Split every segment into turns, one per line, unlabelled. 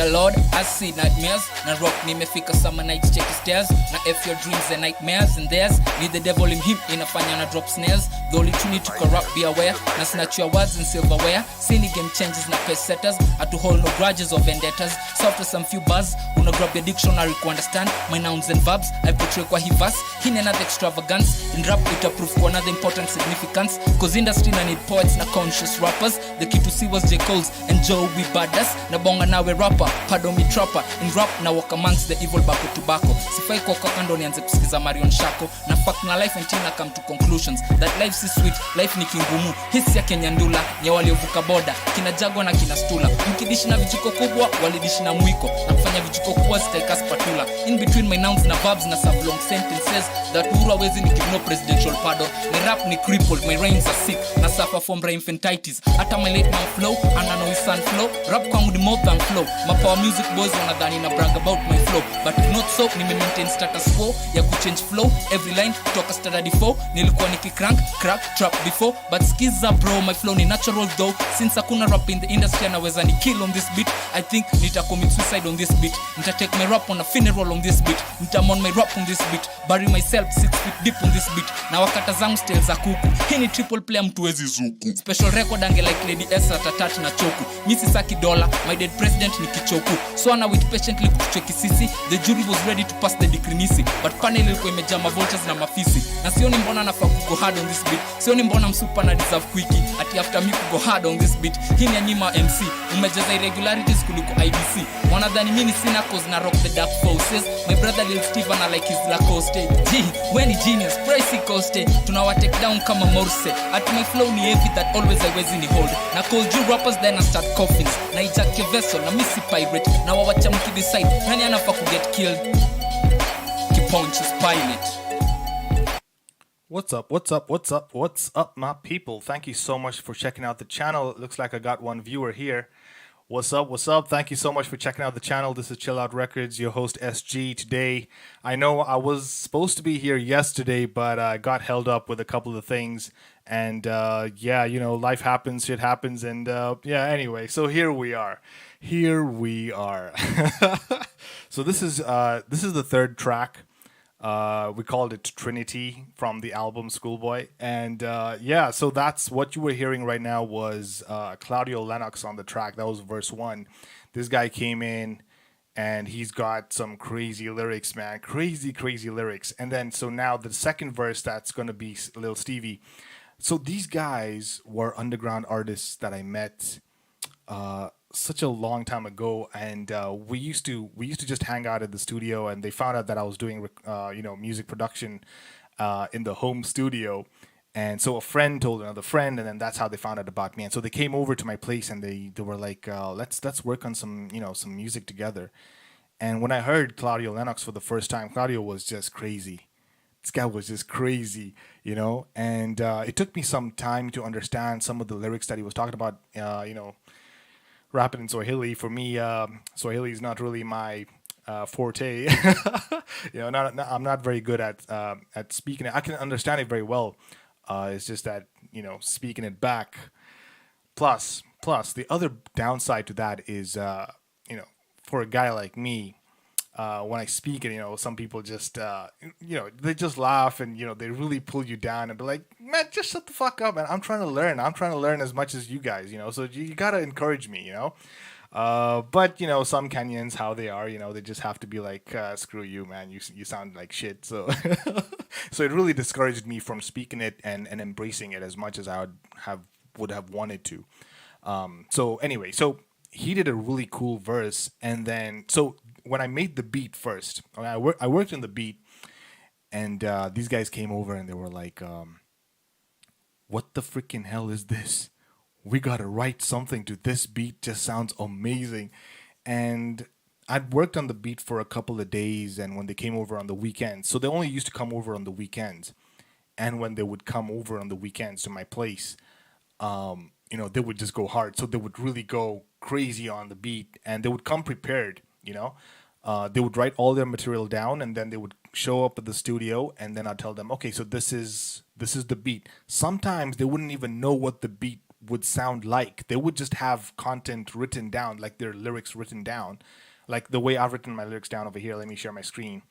Dear Lord, I see nightmares. Na rock nimefika summer nights check stairs. Na if your dreams and nightmares and theirs, need the devil in him inafanya na drop snares. The only true need to corrupt, be aware. Na snatch your words in silverware. Silly game changes na pace setters. At to hold no grudges or vendettas. Soft as some few buzz. Una grab your dictionary to understand my nouns and verbs. I portray kwa he verse. Hine another extravagance. In rap it approve for another important significance. Cause industry na need poets na conscious rappers. The key to see was J. Cole's and Joe we badass. Na bonga nawe rapper, pardon me trapper. In rap na walk amongst the evil bako tobacco. Sifai kwa kando nianze kusikiza Marion Shako. Na fuck na life until na come to conclusions. That life is sweet, life ni kingumu. Hisi ya Kenyandula, ya waliovuka boda. Kina Jago na kina Stula. Mkidishi na vijiko kubwa, walidishi na mwiko. Na kufanya vijiko kubwa zitaika spatula. In between my nouns na verbs na sub long sentences. That uru awezi ni give no presidential pardon. My rap ni crippled, my rhymes are sick. Na suffer from infantilitis. Hata my late man flow, anano his son flow. Rap kwangu ni more than flow. My power music boys wanadhani na brag about my flow. But if not so, nime maintain status quo. Ya kuchange flow, every line, toka study 4. Nilikuwa nikicrank, crack, trap before. But skiza bro, my flow ni natural though. Since hakuna rap in the industry anaweza ni kill on this beat. I think nita commit suicide on this beat. Nita take my rap on a funeral on this beat. Nita mourn my rap on this beat. Bury myself 6 feet deep on this beat. Na wakata zangu style za kuku. Hii ni triple player mtu wezi zuku. Special record ange like Lady S ratatati na choku. Misi saki dola, my dead president ni kichoku. So ana wait patiently kutucheki sisi. The jury was ready to pass the decree nisi. But panel ilikuwa imejaa vultures na mafisi. Na sioni mbona nafaa kugo hard on this beat. Sioni mbona msupa na deserve quickie. Ati after me kugo hard on this beat. Hii ni anyima MC. Umejaza irregularities kuliko IBC. Wanadhani mimi sina cause na rock the dark forces. My brother Lil Stevie na like his Lacoste. Gee, when he genius, pricey coste. Tunawa take down kama Morse. At my flow ni heavy that always I was in the hold. Na call you rappers then I start coffins. Na ijake vessel na missy pirate. Na wawacha mkidecide nani anafaa kuget killed. Kiponch's pilot.
What's up, my people? Thank you so much for checking out the channel. It looks like I got one viewer here. What's up? Thank you so much for checking out the channel. This is Chill Out Records, your host SG. Today, I know I was supposed to be here yesterday, but I got held up with a couple of things. And yeah, you know, life happens, shit happens. And yeah, anyway, so here we are. So this is the third track. We called it Trinity from the album Schoolboy. And yeah, so that's what you were hearing right now was Claudio Lennox on the track. That was verse 1. This guy came in and he's got some crazy lyrics, man. Crazy lyrics. And then so now the second verse, that's going to be Lil Stevie. So these guys were underground artists that I met such a long time ago, and we used to just hang out at the studio, and they found out that I was doing music production in the home studio, and so a friend told another friend, and then that's how they found out about me. And so they came over to my place, and they were like, let's work on some music together. And when I heard Claudio Lennox for the first time, Claudio was just crazy. This guy was just crazy, you know, and it took me some time to understand some of the lyrics that he was talking about, rapping in Swahili. For me, Swahili is not really my forte. I'm not very good at speaking it. I can understand it very well. It's just that, speaking it back. Plus, the other downside to that is, for a guy like me, when I speak it, some people just, they just laugh and, they really pull you down and be like, man, just shut the fuck up, man. I'm trying to learn. I'm trying to learn as much as you guys, so you got to encourage me, But, some Kenyans, how they are, they just have to be like, screw you, man. You sound like shit. So, so it really discouraged me from speaking it and embracing it as much as I would have wanted to. So anyway, so he did a really cool verse. And then, so when I made the beat first, I worked on the beat, and these guys came over and they were like, what the freaking hell is this? We gotta write something to this beat. Just sounds amazing. And I'd worked on the beat for a couple of days, and when they came over on the weekends, so they only used to come over on the weekends, and when they would come over on the weekends to my place, they would just go hard. So they would really go crazy on the beat, and they would come prepared. They would write all their material down, and then they would show up at the studio, and then I'd tell them, okay, so this is the beat. Sometimes they wouldn't even know what the beat would sound like. They would just have content written down, like their lyrics written down, like the way I've written my lyrics down over here. Let me share my screen.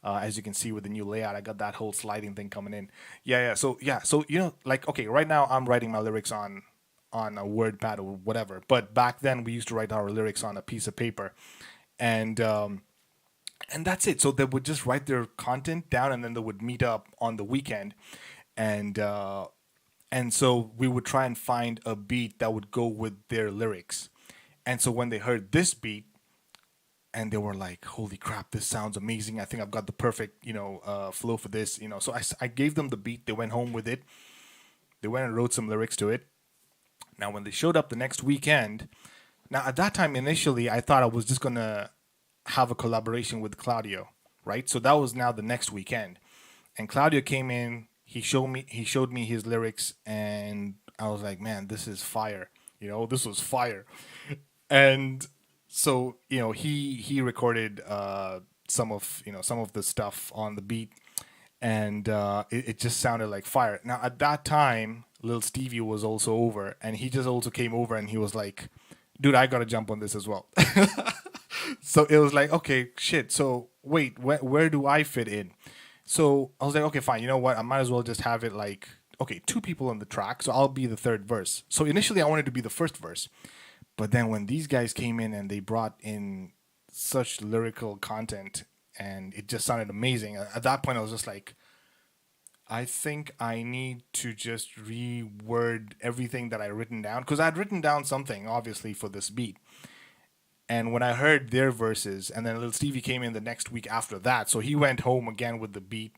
As you can see with the new layout, I got that whole sliding thing coming in. So like, okay, right now I'm writing my lyrics on a WordPad or whatever. But back then we used to write our lyrics on a piece of paper, and that's it. So they would just write their content down, and then they would meet up on the weekend, and so we would try and find a beat that would go with their lyrics. And so when they heard this beat, and they were like, holy crap, this sounds amazing. I think I've got the perfect, flow for this, So I gave them the beat. They went home with it. They went and wrote some lyrics to it. Now, when they showed up the next weekend, now at that time, initially, I thought I was just going to have a collaboration with Claudio, right? So that was now the next weekend. And Claudio came in, he showed me his lyrics, and I was like, man, this is fire. This was fire. And so, he recorded some of the stuff on the beat, and it just sounded like fire. Now, at that time, little Stevie was also over, and he just also came over, and he was like, dude, I got to jump on this as well. So it was like, okay, shit. So wait, where do I fit in? So I was like, okay, fine. You know what? I might as well just have it like, okay, 2 people on the track, so I'll be the third verse. So initially I wanted to be the first verse. But then when these guys came in and they brought in such lyrical content, and it just sounded amazing, at that point I was just like, I think I need to just reword everything that I written down, because I had written down something obviously for this beat. And when I heard their verses, and then little Stevie came in the next week after that, so he went home again with the beat.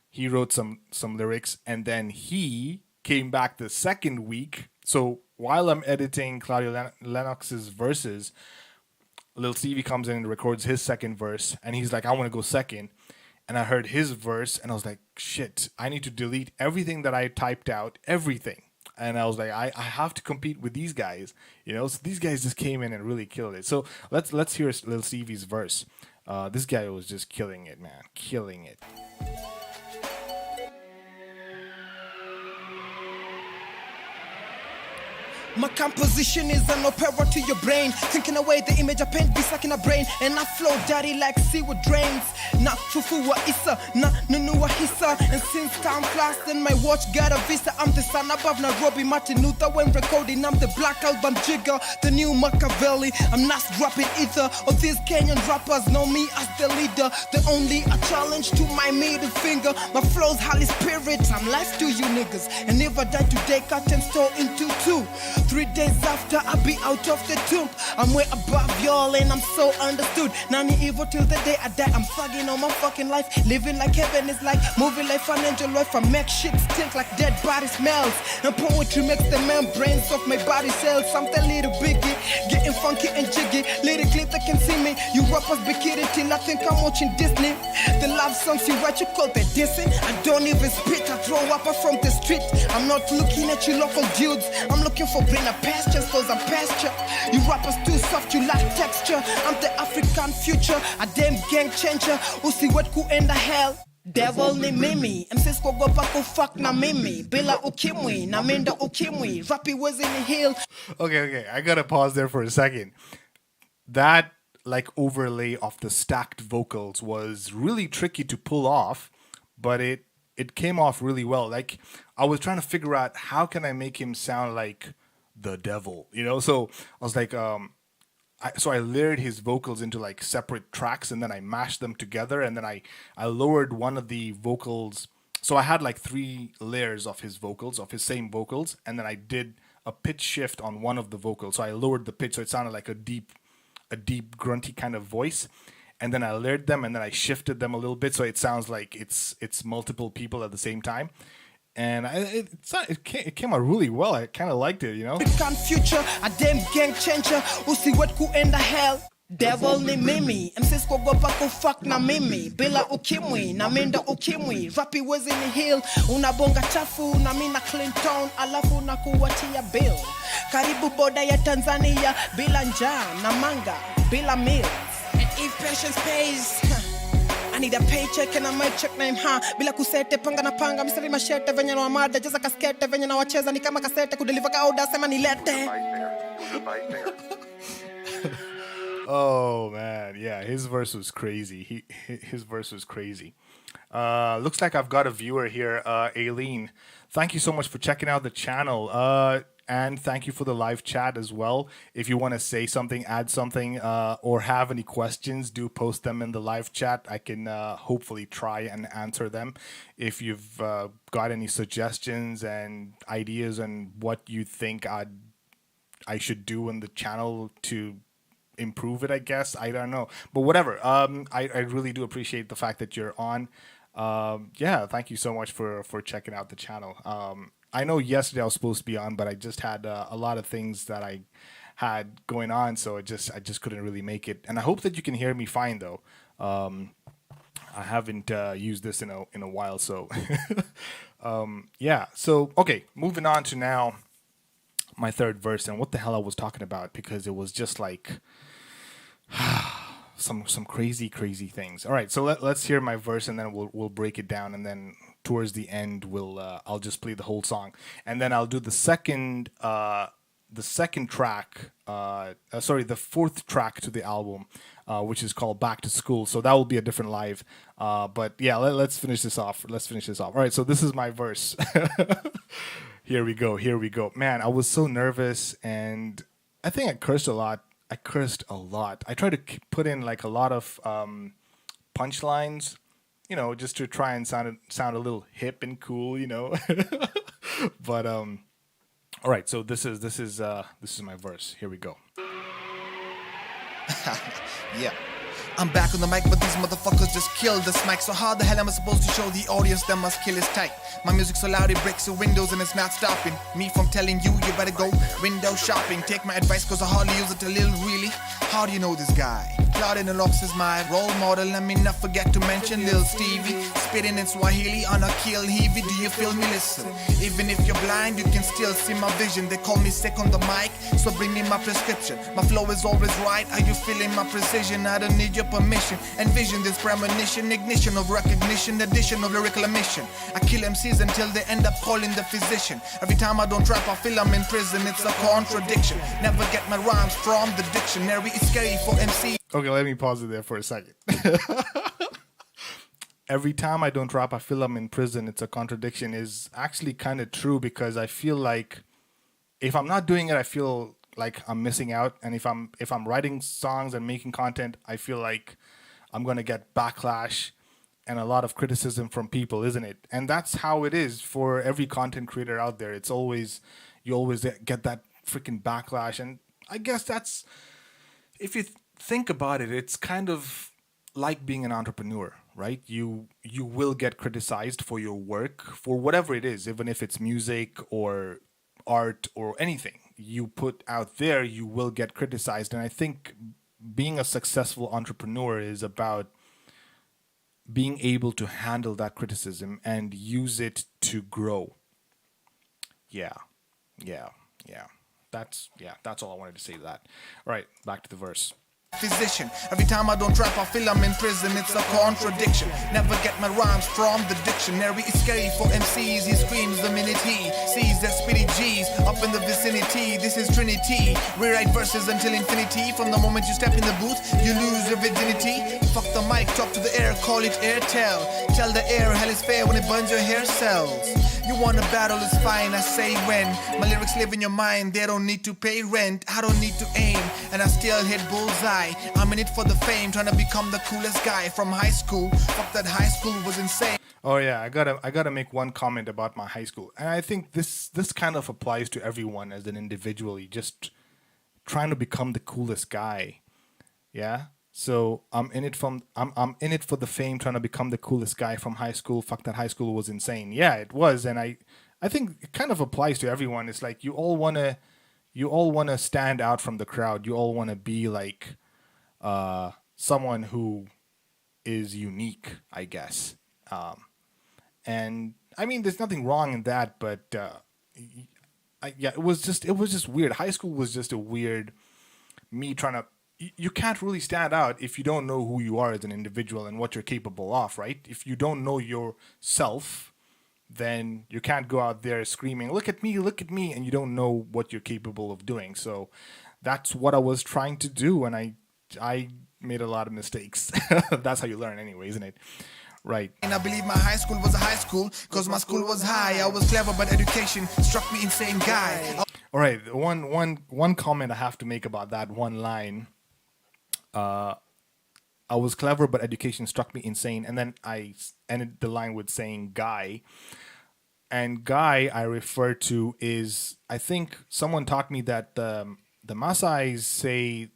He wrote some lyrics, and then he came back the second week. So while I'm editing Claudio Lennox's verses, little Stevie comes in and records his second verse, and he's like, I want to go second. And I heard his verse, and I was like, shit, I need to delete everything that I typed out, everything. And I was like, I have to compete with these guys, So these guys just came in and really killed it. So let's hear little Stevie's verse. This guy was just killing it, man, killing it.
My composition is an opera to your brain, thinking away the image I paint be stuck in a brain, and I flow dirty like seaward drains. Not fufu wa isa, na nunu wa hisa, and since time class then my watch got a visa. I'm the son above Nairobi, Martin Luther when recording. I'm the Black Album Jigger, the new Machiavelli. I'm not dropping either. All these Kenyan rappers know me as the leader, the only a challenge to my middle finger. My flow's Holy Spirit, I'm life to you niggas, and if I die today, cut and store into 2. 3 days after I be out of the tomb, I'm way above y'all and I'm so understood. None evil till the day I die. I'm thugging on my fucking life, living like heaven is like, moving like an angel life. I make shit stink like dead body smells, and poetry makes the membranes of my body cells. I'm the little biggie, getting funky and jiggy. Little clip that can see me. You rappers be kidding till I think I'm watching Disney. The love songs you write, you call that dissing. I don't even spit, I throw up from the street. I'm not looking at you local dudes, I'm looking for greener pastures, cause I'm pasture. You rappers too soft, you lack texture. I'm the African future, a damn gang changer. Usi what ku enda hell. Devil ni mimi, MCs kuogopa kufuck na mimi. Bila ukimwi, na minda ukimwi. Rapi was in the hill.
Okay, I gotta pause there for a second. That like overlay of the stacked vocals was really tricky to pull off, but it came off really well. Like I was trying to figure out how can I make him sound like the devil, So I was like, I layered his vocals into like separate tracks, and then I mashed them together, and then I lowered one of the vocals. So I had like 3 layers of his vocals, of his same vocals, and then I did a pitch shift on one of the vocals. So I lowered the pitch so it sounded like a deep grunty kind of voice. And then I layered them, and then I shifted them a little bit so it sounds like it's multiple people at the same time. And it came out really well. I kind of liked it,
African future, a damn gang changer. Usi what ku enda hell. Devil ni mimi, MCs kuogopa kufuck na mimi. Bila ukimwi, na minda ukimwi. Rapi was in the hill, unabonga chafu, na mina clean town, alafu na kuwatia bill. Karibu boda ya Tanzania, bila njaa, na manga, bila meals. And if patience pays, I need a paycheck and I might check name bila kusete panga na panga mistari mashete venye na wamada jaza kaskete venye na wacheza ni kama kasete kudeliver ka order sema nilete.
Oh man, yeah, his verse was crazy. His verse was crazy. Looks like I've got a viewer here, Aileen. Thank you so much for checking out the channel. And thank you for the live chat as well. If you want to say something, add something, or have any questions, do post them in the live chat. I can hopefully try and answer them. If you've got any suggestions and ideas on what you think I should do in the channel to improve it, I guess. I don't know. But whatever. I really do appreciate the fact that you're on. Yeah, thank you so much for checking out the channel. I know yesterday I was supposed to be on, but I just had a lot of things that I had going on, so I just couldn't really make it. And I hope that you can hear me fine, though. I haven't used this in a while, so yeah. So okay, moving on to now my third verse and what the hell I was talking about, because it was just like some crazy things. All right, so let's hear my verse and then we'll break it down, and then towards the end I'll just play the whole song, and then I'll do the fourth track to the album, which is called Back to School. So that will be a different live. But yeah, let's finish this off. All right, so this is my verse. Here we go. Man, I was so nervous, and I think I cursed a lot. I tried to put in like a lot of punchlines, just to try and sound a little hip and cool, But all right, so this is my verse. Here we go.
Yeah. I'm back on the mic, but these motherfuckers just killed this mic. So how the hell am I supposed to show the audience that my skill is tight? My music's so loud it breaks your windows and it's not stopping me from telling you better go window shopping. Take my advice cause I hardly use it a little really. How do you know this guy? Claudio and Lennox is my role model. Let me not forget to mention Lil Stevie, spitting in Swahili on a kill heavy. Do you feel me? Listen, even if you're blind you can still see my vision. They call me sick on the mic, so bring me my prescription. My flow is always right. Are you feeling my precision? I don't need your permission. Envision this premonition, ignition of recognition, addition of lyrical emission. I kill MCs until they end up calling the physician. Every time I don't rap I feel I'm in prison. It's a contradiction. Never get my rhymes from the dictionary. It's scary for MC.
Okay, let me pause it there for a second. Every time I don't rap I feel I'm in prison. It's a contradiction is actually kind of true, because I feel like if I'm not doing it I feel like I'm missing out, and if I'm writing songs and making content I feel like I'm going to get backlash and a lot of criticism from people, isn't it? And that's how it is for every content creator out there. It's always, you always get that freaking backlash. And I guess that's, if you think about it, it's kind of like being an entrepreneur, right? You will get criticized for your work, for whatever it is, even if it's music or art or anything you put out there, you will get criticized. And I think being a successful entrepreneur is about being able to handle that criticism and use it to grow. Yeah. That's all I wanted to say to that. All right, back to the verse.
Physician. Every time I don't rap I feel I'm in prison. It's a contradiction. Never get my rhymes from the dictionary. It's scary for MCs. He screams the minute he sees their spitty G's up in the vicinity. This is Trinity. We write verses until infinity. From the moment you step in the booth you lose your virginity. Fuck the mic, talk to the air, call it airtel. Tell the air hell is fair when it burns your hair cells. You want a battle, it's fine, I say when. My lyrics live in your mind, they don't need to pay rent. I don't need to aim, and I still hit bullseye. I'm in it for the fame, trying to become the coolest guy from high school. Fuck that high school was insane.
Oh yeah, I gotta make one comment about my high school. And I think this kind of applies to everyone as an individual. You just trying to become the coolest guy. Yeah? So I'm in it for the fame, trying to become the coolest guy from high school. Fuck that high school was insane. Yeah, it was, and I think it kind of applies to everyone. It's like you all wanna stand out from the crowd. You all wanna be like someone who is unique, I guess. And I mean, there's nothing wrong in that, but it was just weird. High school was just a weird me trying to you can't really stand out if you don't know who you are as an individual and what you're capable of, right? If you don't know yourself, then you can't go out there screaming, look at me, and you don't know what you're capable of doing. So that's what I was trying to do, and I made a lot of mistakes. That's how you learn anyway, isn't it? Right.
And I believe my high school was a high school, cause my school was high. I was clever, but education struck me insane guy.
All right, one comment I have to make about that one line. I was clever, but education struck me insane. And then I ended the line with saying guy. And guy I refer to is, I think someone taught me that the Maasais say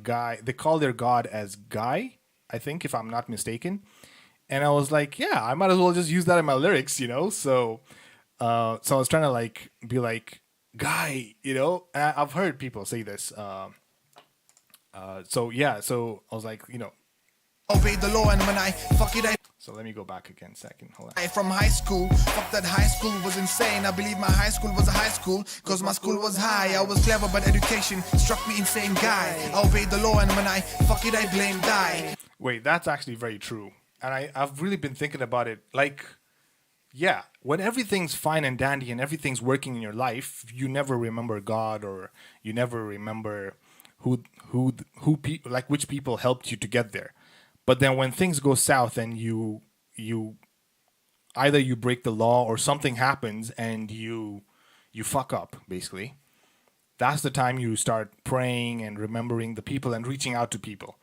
guy, they call their god as guy, I think, if I'm not mistaken. And I was like, yeah, I might as well just use that in my lyrics, you know? So I was trying to like be like, guy, you know? And I've heard people say this. So yeah, so I was like, you know,
Obey the law, and when I fuck it,
so let me go back again a second. Hold on.
I from high school. Fuck that high school was insane. I believe my high school was a high school, cause my school was high. I was clever, but education struck me insane guy. I obeyed the law, and when I fuck it, I blame die.
Wait, that's actually very true. And I've really been thinking about it. Like, yeah, when everything's fine and dandy and everything's working in your life, you never remember God, or you never remember like which people helped you to get there. But then when things go south and you either you break the law or something happens and you fuck up, basically, that's the time you start praying and remembering the people and reaching out to people.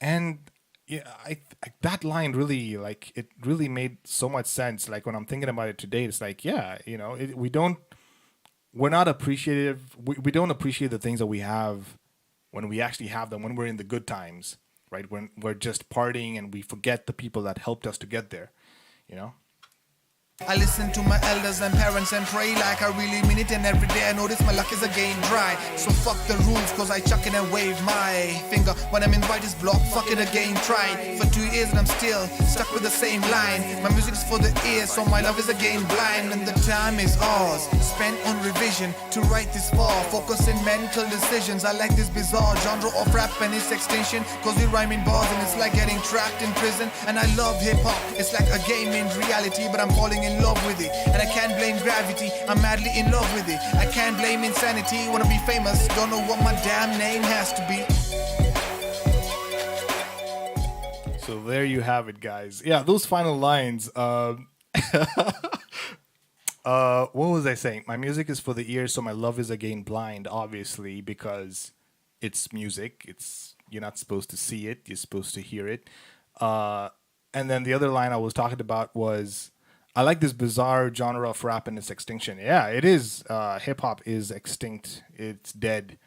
And yeah, I that line really, like, it really made so much sense. Like when I'm thinking about it today, it's like, yeah, you know, we're not appreciative. We don't appreciate the things that we have when we actually have them, when we're in the good times, right? When we're just partying and we forget the people that helped us to get there, you know?
I listen to my elders and parents and pray like I really mean it, and every day I notice my luck is again dry. So fuck the rules, cause I chuck it and wave my finger when I'm in writer's block. Fuck it again, tried for 2 years and I'm still stuck with the same line. My music is for the ears, so my love is again blind. And the time is ours, spent on revision to write this far. Focus in mental decisions. I like this bizarre genre of rap and its extension, cause we rhyme in bars and it's like getting trapped in prison. And I love hip hop, it's like a game in reality, but I'm falling in love with it, and I can't blame gravity, I'm madly in love with it. I can't blame insanity, wanna be famous, don't know what my damn name has to be.
So there you have it, guys. Yeah, those final lines. What was I saying? My music is for the ears, so my love is again blind, obviously, because it's music. You're not supposed to see it, you're supposed to hear it. And then the other line I was talking about was, I like this bizarre genre of rap and its extinction. Yeah, it is. Hip hop is extinct. It's dead.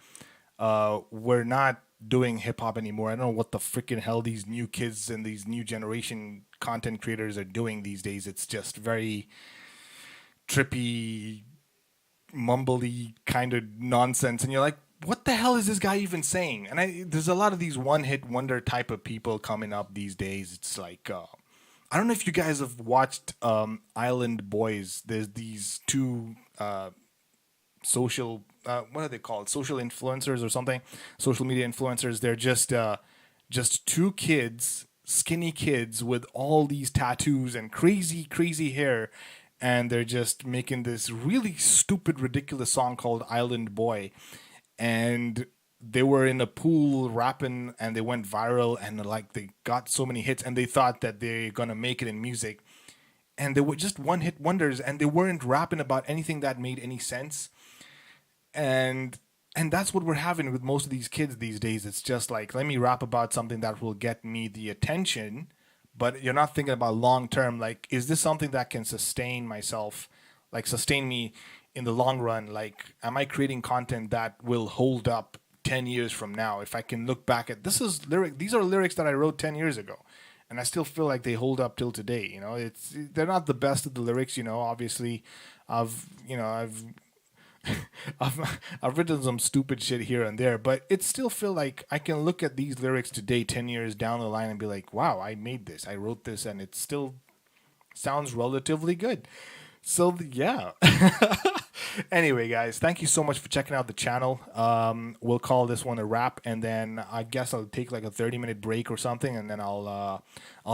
We're not doing hip hop anymore. I don't know what the freaking hell these new kids and these new generation content creators are doing these days. It's just very trippy, mumbly kind of nonsense. And you're like, what the hell is this guy even saying? And there's a lot of these one-hit wonder type of people coming up these days. It's like... I don't know if you guys have watched Island Boys. There's these two social, what are they called? Social influencers or something? Social media influencers. They're just two kids, skinny kids with all these tattoos and crazy, crazy hair. And they're just making this really stupid, ridiculous song called Island Boy. And they were in a pool rapping and they went viral, and like they got so many hits, and they thought that they're gonna make it in music, and they were just one hit wonders, and they weren't rapping about anything that made any sense. And that's what we're having with most of these kids these days. It's just like, let me rap about something that will get me the attention, but you're not thinking about long term, like, is this something that can sustain myself, like sustain me in the long run? Like, am I creating content that will hold up 10 years from now? If I can look back at these are lyrics that I wrote 10 years ago, and I still feel like they hold up till today. You know, they're not the best of the lyrics, you know, obviously. I've written some stupid shit here and there, but it still feel like I can look at these lyrics today 10 years down the line and be like, wow, I made this, I wrote this, and it still sounds relatively good. So yeah. Anyway, guys, thank you so much for checking out the channel. We'll call this one a wrap, and then I guess I'll take like a 30-minute break or something, and then I'll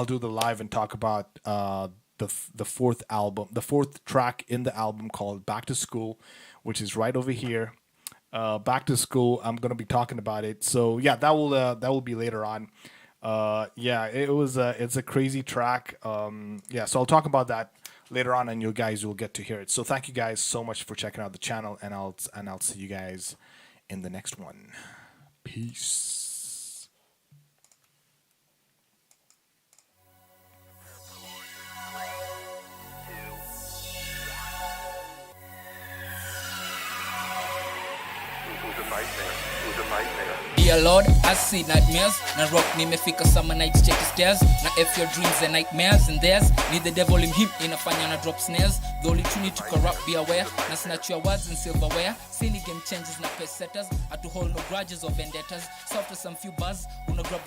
do the live and talk about the fourth track in the album called Back to School, which is right over here. Back to School. I'm gonna be talking about it. So yeah, that will be later on. Yeah, it's a crazy track. Yeah, so I'll talk about that later on, and you guys will get to hear it. So thank you guys so much for checking out the channel, and I'll see you guys in the next one. Peace.
Dear Lord, I see nightmares. Na rock nimefika summer nights check stairs. Na if your dreams and nightmares and theirs, need the devil in him inafanya na drop snares. The only tune to corrupt, be aware. Na snatch your words and silverware. Silly game changes na pace setters. At to hold no grudges or vendettas. Soft as some few buzz, una grab your